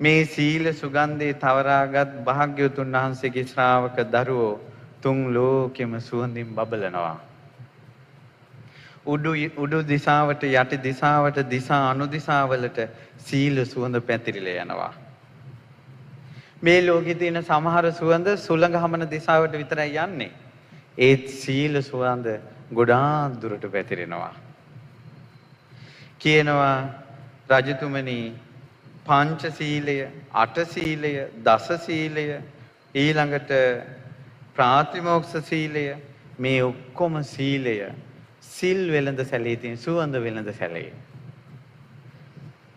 මේ සීල සුගන්ධේ තවරාගත් භාග්‍යවතුන් වහන්සේගේ ශ්‍රාවක දරුවෝ තුන් ලෝකෙම සුවඳින් බබලනවා. උඩු දිශාවට යටි දිශාවට දිශා අනුදිශාවලට සීල සුවඳ පැතිරිලා යනවා. මේ ලෝකේ තියෙන සමහර සුවඳ සුළඟ හමන දිශාවට විතරයි යන්නේ. ඒත් සීල සුවඳ ගොඩාක් දුරට පැතිරෙනවා. කියනවා රජතුමනි පංච සීලය, අට සීලය, දස සීලය, ඊළඟට ප්‍රාතිමෝක්ෂ සීලය, මේ ඔක්කොම සීලය සිල් වෙළඳ සැලේ තියෙන සුවඳ වෙළඳ සැලේ.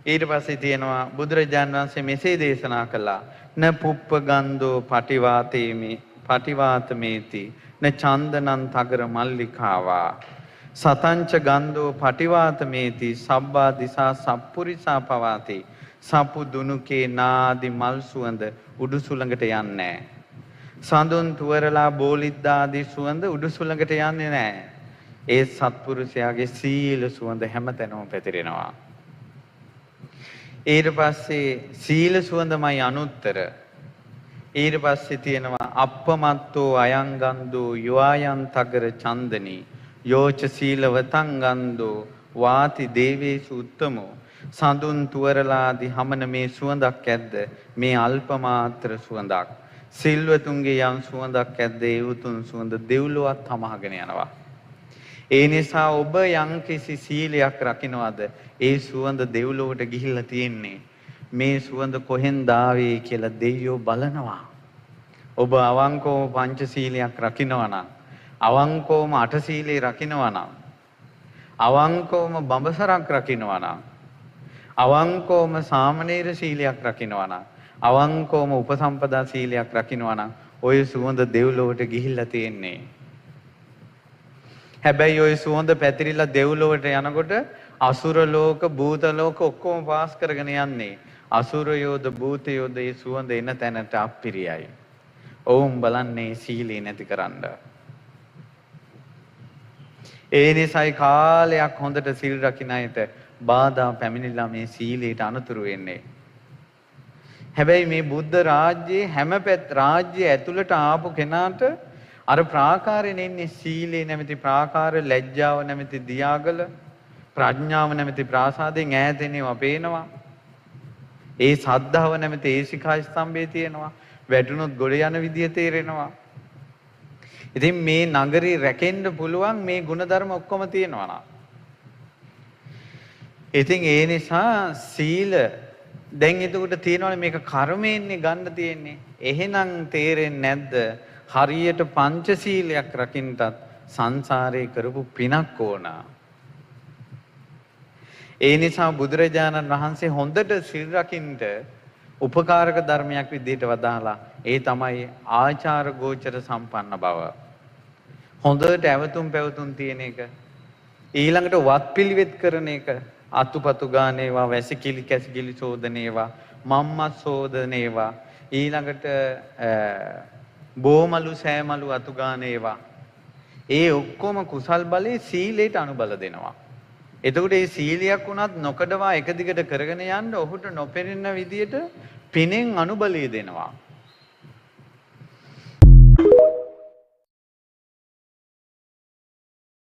ඊට පස්සේ තියෙනවා බුදුරජාන් වහන්සේ මෙසේ දේශනා කළා න පුප්ප ගන්ධෝ පටිවාතමේති න චන්දනං තගර මල්ලිකාවා සතංච ගන්ධෝ පටිවාතමේති සබ්බා දිසා සප්පුරිසා පවාති සපු දුනුකේ නාදි මල් සුවඳ උඩු සුළඟට යන්නේ නැහැ. සඳුන් තුවරලා බෝලිද්දාදී සුවඳ උඩු සුළඟට යන්නේ නැහැ. ඒ සත්පුරුෂයාගේ සීල සුවඳ හැමතැනම පැතිරෙනවා. ඊට පස්සේ සීල සුවඳමයි අනුත්තර. ඊට පස්සේ තියෙනවා අප්පමත්තෝ අයං ගන්ධෝ යෝයන් තගර චන්දනී යෝච සීලවතං ගන්ධෝ වාති දේවේසු උත්තමෝ සඳුන් තුවරලාදී හමන මේ සුවඳක් ඇද්ද මේ අල්ප මාත්‍ර සුවඳක්. සිල්වතුන්ගේ යම් සුවඳක් ඇද්ද ඒ උතුම් සුවඳ දෙව්ලොවත් හමහගෙන යනවා. ඒ නිසා ඔබ යම්කිසි සීලයක් රකින්නවද ඒ සුවඳ දෙව්ලොවට ගිහිල්ලා තියෙන්නේ. මේ සුවඳ කොහෙන්ද ආවේ කියලා දෙවියෝ බලනවා. ඔබ අවංකවම පංචශීලයක් රකින්නවා නම්, අවංකවම අටශීලයේ රකින්නවා නම්, අවංකවම බඹසරක් රකින්නවා නම්, අවංකවම සාමණේර සීලයක් රකින්නවා නම්, අවංකවම උපසම්පදා සීලයක් රකින්නවා නම් ඔය සුවඳ දෙව්ලොවට ගිහිල්ලා තියෙන්නේ. හැබැයි ওই සුවඳ පැතිරිලා දෙව්ලොවට යනකොට අසුර ලෝක, භූත ලෝක ඔක්කොම පාස් කරගෙන යන්නේ. අසුරයෝද භූතයෝද ඒ සුවඳ එන තැනට අප්පිරියයි. ඔවුන් බලන්නේ සීලේ නැතිකරන්න. ඒ නිසායි කාලයක් හොඳට සිල් රකින්න අයට බාධා පැමිණිලා මේ සීලයට අනුතුරු වෙන්නේ. හැබැයි මේ බුද්ධ රාජ්‍යයේ හැම රාජ්‍ය ඇතුළට ආපු කෙනාට අර ප්‍රාකාරයෙන් එන්නේ සීලේ නැමැති ප්‍රාකාර, ලැජ්ජාව නැමැති දියාගල, ප්‍රඥාව නැමැති ප්‍රාසාදයෙන් ඈතෙනවා පේනවා. ඒ සද්ධාව නැමැති ඒ ශිඛා ස්තම්භයේ තියෙනවා. වැටුනොත් ගොඩ යන විදිය තේරෙනවා. ඉතින් මේ නගරේ රැකෙන්න පුළුවන් මේ ಗುಣධර්ම ඔක්කොම තියෙනවා නා. ඉතින් ඒ නිසා සීල දැන් එතකොට තියෙනවනේ මේක කර්මයෙන්නේ ගන්න තියෙන්නේ. එහෙනම් තේරෙන්නේ නැද්ද? හරියට පංචශීලයක් රකින්නත් සංසාරේ කරපු පිනක් ඕන. ඒ නිසා බුදුරජාණන් වහන්සේ හොඳට සිල් රකින්න උපකාරක ධර්මයක් විදිහට වදාලා ඒ තමයි ආචාර ගෝචර සම්පන්න බව. හොඳට ඇවතුම් පැවතුම් තියෙන එක. ඊළඟට වත්පිළිවෙත් කරන එක. අතුපතු ගානේවා, වැසිකිලි කැසිකිලි සෝදනේවා, මම්මත් සෝදනේවා. ඊළඟට බෝමලු සෑමලු අතු ගානේවා. ඒ ඔක්කොම කුසල් බලේ සීලයට අනුබල දෙනවා. එතකොට මේ සීලයක් වුණත් නොකඩවා එක දිගට කරගෙන යන්න ඔහුට නොපෙනෙන විදියට පිනෙන් අනුබලය දෙනවා.